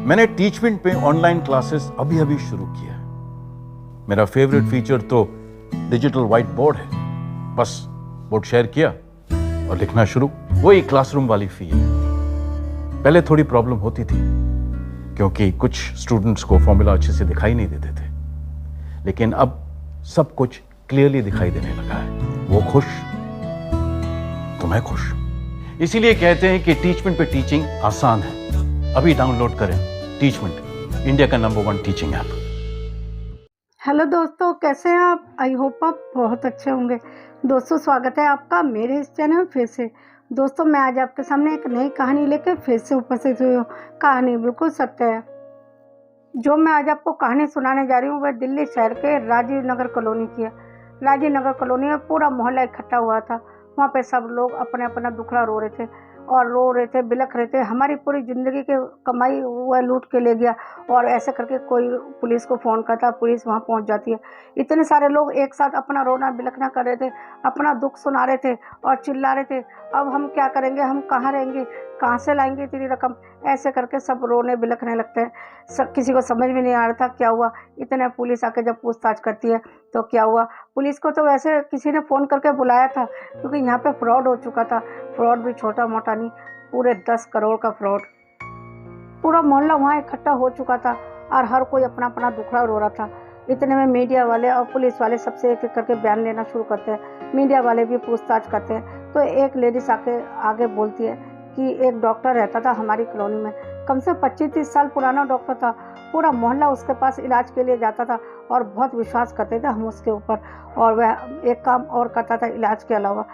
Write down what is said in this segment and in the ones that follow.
मैंने टीचमेंट पे online classes अभी अभी शुरू किया है। मेरा फेवरेट फीचर तो डिजिटल व्हाइट बोर्ड है। बस बोर्ड शेयर किया और लिखना शुरू। वही क्लासरूम वाली फील। पहले थोड़ी प्रॉब्लम होती थी क्योंकि कुछ स्टूडेंट्स को फॉर्मूला अच्छे से दिखाई नहीं देते थे, लेकिन अब सब कुछ क्लियरली दिखाई देने लगा है। वो खुश तो मैं खुश। इसीलिए कहते हैं कि टीचमेंट पे टीचिंग आसान है। अभी डाउनलोड करें टीचमेंट, इंडिया का नंबर 1 टीचिंग ऐप। हेलो दोस्तों, कैसे हैं आप? आई होप आप बहुत अच्छे होंगे। दोस्तों, स्वागत है आपका मेरे इस चैनल में फिर से। दोस्तों, मैं आज आपके सामने एक नई कहानी लेकर फिर से उपस्थित हुई हूँ। कहानी बिल्कुल सत्य है। जो मैं आज आपको कहानी सुनाने जा रही हूँ वह दिल्ली शहर के राजीव नगर कॉलोनी की है। राजीव नगर कॉलोनी में पूरा मोहल्ला इकट्ठा हुआ था। वहाँ पे सब लोग अपने अपना दुखड़ा रो रहे थे और रो रहे थे, बिलख रहे थे। हमारी पूरी ज़िंदगी की कमाई वह लूट के ले गया। और ऐसे करके कोई पुलिस को फ़ोन करता, पुलिस वहाँ पहुँच जाती है। इतने सारे लोग एक साथ अपना रोना बिलखना कर रहे थे, अपना दुख सुना रहे थे और चिल्ला रहे थे, अब हम क्या करेंगे, हम कहाँ रहेंगे, कहाँ से लाएंगे इतनी रकम। ऐसे करके सब रोने बिलखने लगते हैं। सब किसी को समझ में नहीं आ रहा था क्या हुआ। इतने पुलिस आके जब पूछताछ करती है तो क्या हुआ। पुलिस को तो वैसे किसी ने फ़ोन करके बुलाया था क्योंकि यहाँ पे फ्रॉड हो चुका था। फ्रॉड भी छोटा मोटा नहीं, पूरे 10 करोड़ का फ्रॉड। पूरा मोहल्ला वहाँ इकट्ठा हो चुका था और हर कोई अपना अपना दुखड़ा रो रहा था। इतने में मीडिया वाले और पुलिस वाले सबसे एक एक करके बयान लेना शुरू करते हैं। मीडिया वाले भी पूछताछ करते हैं। तो एक लेडीज आगे बोलती है कि एक डॉक्टर रहता था हमारी कॉलोनी में। कम से 25-30 साल पुराना डॉक्टर था। पूरा मोहल्ला उसके पास इलाज के लिए जाता था और बहुत विश्वास करते थे हम उसके ऊपर। और वह एक काम और करता था इलाज के अलावा,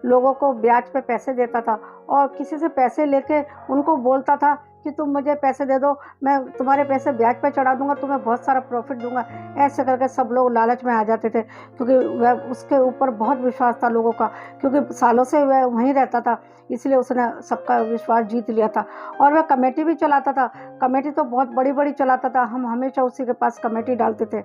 लोगों को ब्याज पे पैसे देता था और किसी से पैसे लेके उनको बोलता था कि तुम मुझे पैसे दे दो, मैं तुम्हारे पैसे ब्याज पे चढ़ा दूंगा, तुम्हें बहुत सारा प्रॉफिट दूंगा। ऐसे करके सब लोग लालच में आ जाते थे क्योंकि वह उसके ऊपर बहुत विश्वास था लोगों का, क्योंकि सालों से वह वहीं रहता था, इसलिए उसने सबका विश्वास जीत लिया था। और वह कमेटी भी चलाता था। कमेटी तो बहुत बड़ी बड़ी चलाता था, हम हमेशा उसी के पास कमेटी डालते थे।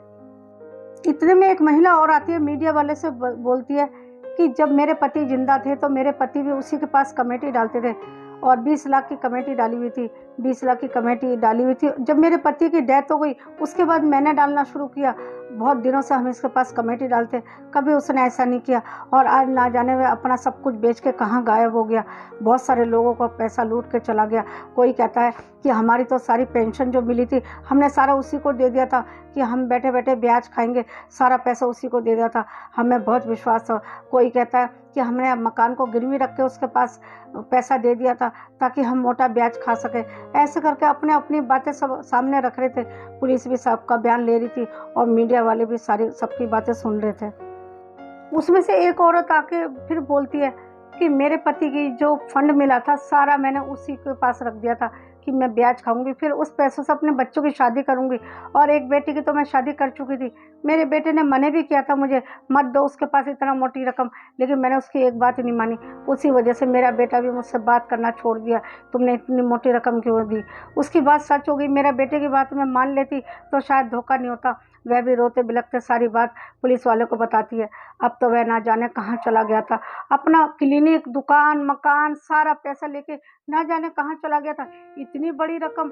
इतने में एक महिला और आती है, मीडिया वाले से बोलती है कि जब मेरे पति जिंदा थे तो मेरे पति भी उसी के पास कमेटी डालते थे और 20 लाख की कमेटी डाली हुई थी। 20 लाख की कमेटी डाली हुई थी। जब मेरे पति की डेथ हो गई उसके बाद मैंने डालना शुरू किया। बहुत दिनों से हम इसके पास कमेटी डालते, कभी उसने ऐसा नहीं किया। और आज ना जाने में अपना सब कुछ बेच के कहाँ गायब हो गया। बहुत सारे लोगों को पैसा लूट के चला गया। कोई कहता है कि हमारी तो सारी पेंशन जो मिली थी हमने सारा उसी को दे दिया था कि हम बैठे बैठे ब्याज खाएंगे, सारा पैसा उसी को दे दिया था, हमें बहुत विश्वास था। कोई कहता है कि हमने मकान को गिरवी रख के उसके पास पैसा दे दिया था ताकि हम मोटा ब्याज खा सके। ऐसे करके अपने अपनी बातें सब सामने रख रहे थे। पुलिस भी सबका बयान ले रही थी और मीडिया वाले भी सारी सबकी बातें सुन रहे थे। उसमें से एक औरत आके फिर बोलती है कि मेरे पति की जो फंड मिला था सारा मैंने उसी के पास रख दिया था कि मैं ब्याज खाऊंगी, फिर उस पैसों से अपने बच्चों की शादी करूंगी। और एक बेटी की तो मैं शादी कर चुकी थी। मेरे बेटे ने मना भी किया था मुझे, मत दो उसके पास इतना मोटी रकम, लेकिन मैंने उसकी एक बात ही नहीं मानी। उसी वजह से मेरा बेटा भी मुझसे बात करना छोड़ दिया, तुमने इतनी मोटी रकम क्यों दी। उसकी बात सच हो गई, मेरा बेटे की बात मैं मान लेती तो शायद धोखा नहीं होता। वह भी रोते बिलखते सारी बात पुलिस वालों को बताती है। अब तो वह ना जाने कहाँ चला गया था। अपना क्लिनिक, दुकान, मकान, सारा पैसा लेके ना जाने कहाँ चला गया था। इतनी बड़ी रकम,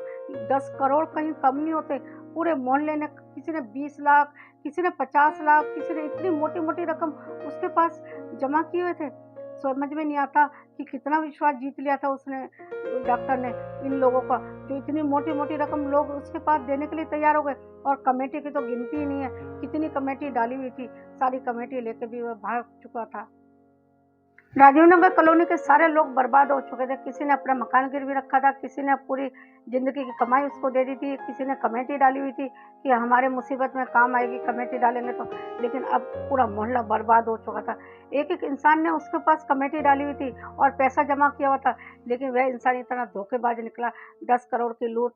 10 करोड़ कहीं कम नहीं होते। पूरे मोहल्ले ने, किसी ने 20 लाख, किसी ने 50 लाख, किसी ने इतनी मोटी मोटी रकम उसके पास जमा किए हुए थे। समझ में नहीं आता कि कितना विश्वास जीत लिया था उसने, डॉक्टर ने, इन लोगों का, जो इतनी मोटी मोटी रकम लोग उसके पास देने के लिए तैयार हो गए। और कमेटी की तो गिनती ही नहीं है, कितनी कमेटी डाली हुई थी। सारी कमेटी लेके भी वह भाग चुका था। राजीव नगर कॉलोनी के सारे लोग बर्बाद हो चुके थे। किसी ने अपना मकान गिरवी रखा था, किसी ने पूरी जिंदगी की कमाई उसको दे दी थी, किसी ने कमेटी डाली हुई थी कि हमारे मुसीबत में काम आएगी कमेटी डालेंगे तो। लेकिन अब पूरा मोहल्ला बर्बाद हो चुका था। एक एक इंसान ने उसके पास कमेटी डाली हुई थी और पैसा जमा किया हुआ था, लेकिन वह इंसान इतना धोखेबाज निकला, 10 करोड़ की लूट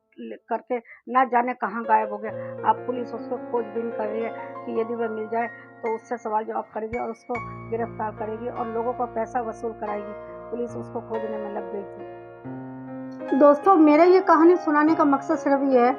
करके ना जाने कहाँ गायब हो गया। अब पुलिस उसको खोजबीन कर रही है कि यदि वह मिल जाए तो उससे सवाल जवाब करेगी और उसको गिरफ्तार करेगी और लोगों का पैसा वसूल कराएगी। पुलिस उसको खोजने में लग गई थी। दोस्तों, मेरा ये कहानी सुनाने का मकसद सिर्फ ये है,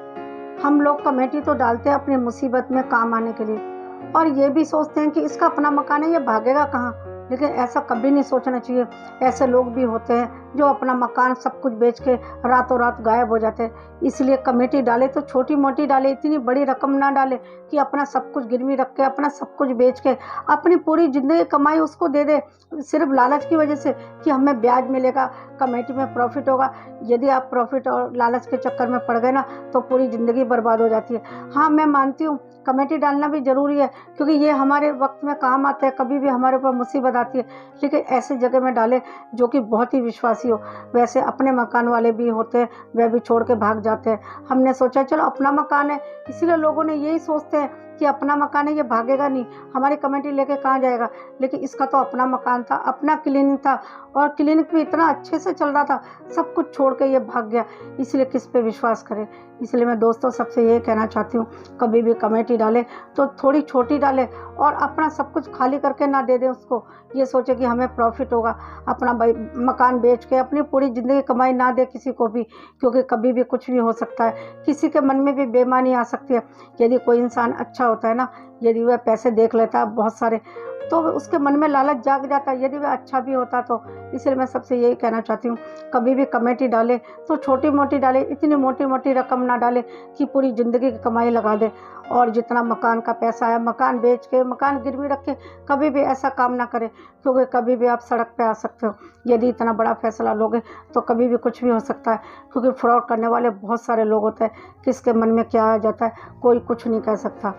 हम लोग कमेटी तो डालते हैं अपनी मुसीबत में काम आने के लिए और ये भी सोचते हैं कि इसका अपना मकान है, ये भागेगा कहाँ, लेकिन ऐसा कभी नहीं सोचना चाहिए। ऐसे लोग भी होते हैं जो अपना मकान सब कुछ बेच के रातों रात गायब हो जाते हैं। इसलिए कमेटी डाले तो छोटी मोटी डाले, इतनी बड़ी रकम ना डाले कि अपना सब कुछ गिरवी रख के, अपना सब कुछ बेच के, अपनी पूरी ज़िंदगी कमाई उसको दे दे, सिर्फ लालच की वजह से कि हमें ब्याज मिलेगा, कमेटी में प्रॉफिट होगा। यदि आप प्रॉफिट और लालच के चक्कर में पड़ गए ना तो पूरी ज़िंदगी बर्बाद हो जाती है। हाँ, मैं मानती हूँ कमेटी डालना भी ज़रूरी है, क्योंकि ये हमारे वक्त में काम आते हैं, कभी भी हमारे ऊपर मुसीबत आती है। लेकिन ऐसी जगह में डालें जो कि बहुत ही विश्वासी हो। वैसे अपने मकान वाले भी होते हैं, वह भी छोड़ के भाग जाते हैं। हमने सोचा चलो अपना मकान है, इसीलिए लोगों ने यही सोचते हैं कि अपना मकान है, ये भागेगा नहीं, हमारी कमेटी लेके कहाँ जाएगा। लेकिन इसका तो अपना मकान था, अपना क्लिनिक था, और क्लिनिक भी इतना अच्छे से चल रहा था, सब कुछ छोड़ के ये भाग गया। इसलिए किस पे विश्वास करें। इसलिए मैं दोस्तों सबसे ये कहना चाहती हूँ, कभी भी कमेटी डाले तो थोड़ी छोटी डाले और अपना सब कुछ खाली करके ना दे दें उसको, ये सोचे कि हमें प्रॉफिट होगा। अपना भाई मकान बेच के अपनी पूरी ज़िंदगी कमाई ना दे किसी को भी, क्योंकि कभी भी कुछ भी हो सकता है। किसी के मन में भी बेईमानी आ सकती है। यदि कोई इंसान अच्छा होता है ना, यदि वह पैसे देख लेता है बहुत सारे, तो उसके मन में लालच जाग जाता है, यदि वह अच्छा भी होता तो। इसलिए मैं सबसे यही कहना चाहती हूँ, कभी भी कमेटी डाले तो छोटी मोटी डाले, इतनी मोटी मोटी रकम ना डाले कि पूरी ज़िंदगी की कमाई लगा दे। और जितना मकान का पैसा है, मकान बेच के, मकान गिरवी रख के कभी भी ऐसा काम ना करें, क्योंकि कभी भी आप सड़क पे आ सकते हो। यदि इतना बड़ा फैसला लोगे तो कभी भी कुछ भी हो सकता है, क्योंकि फ्रॉड करने वाले बहुत सारे लोग होते हैं। किसके मन में क्या आ जाता है कोई कुछ नहीं कह सकता।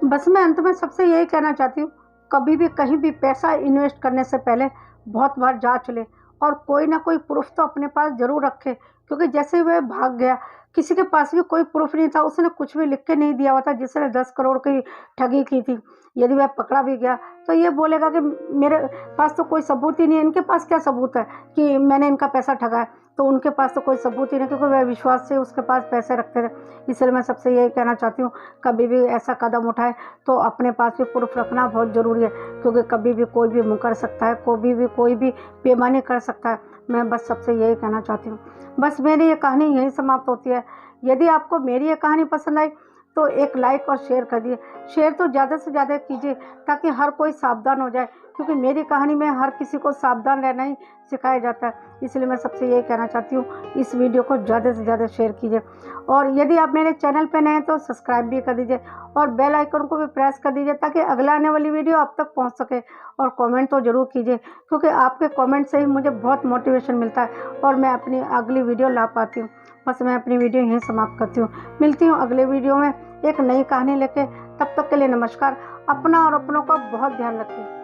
बस मैं अंत में सबसे यही कहना चाहती हूँ, कभी भी कहीं भी पैसा इन्वेस्ट करने से पहले बहुत बार जांच ले, और कोई ना कोई प्रूफ तो अपने पास ज़रूर रखे। क्योंकि जैसे वह भाग गया, किसी के पास भी कोई प्रूफ नहीं था, उसने कुछ भी लिख के नहीं दिया हुआ था, जिसने 10 करोड़ की ठगी की थी। यदि वह पकड़ा भी गया तो ये बोलेगा कि मेरे पास तो कोई सबूत ही नहीं है। इनके पास क्या सबूत है कि मैंने इनका पैसा ठगा है? तो उनके पास तो कोई सबूत ही नहीं, क्योंकि वह विश्वास से उसके पास पैसे रखते थे। इसलिए मैं सबसे यही कहना चाहती हूँ, कभी भी ऐसा कदम उठाए तो अपने पास भी प्रूफ रखना बहुत ज़रूरी है, क्योंकि कभी भी कोई भी मुँह कर सकता है, कोई भी बेईमानी कर सकता है। मैं बस सबसे यही कहना चाहती हूँ। बस मेरी ये कहानी यहीं समाप्त होती है। यदि आपको मेरी ये कहानी पसंद आई तो एक लाइक और शेयर कर दिए। शेयर तो ज़्यादा से ज़्यादा कीजिए ताकि हर कोई सावधान हो जाए, क्योंकि मेरी कहानी में हर किसी को सावधान रहना ही सिखाया जाता है। इसलिए मैं सबसे यही कहना चाहती हूँ, इस वीडियो को ज़्यादा से ज़्यादा शेयर कीजिए। और यदि आप मेरे चैनल पर नए हैं तो सब्सक्राइब भी कर दीजिए और बेल आइकन को भी प्रेस कर दीजिए, ताकि अगला आने वाली वीडियो आप तक पहुँच सके। और कमेंट तो ज़रूर कीजिए, क्योंकि आपके कमेंट से ही मुझे बहुत मोटिवेशन मिलता है और मैं अपनी अगली वीडियो ला पाती हूँ। बस मैं अपनी वीडियो यहीं समाप्त करती हूँ। मिलती हूँ अगले वीडियो में एक नई कहानी लेके। तब तक के लिए नमस्कार। अपना और अपनों का बहुत ध्यान रखिए।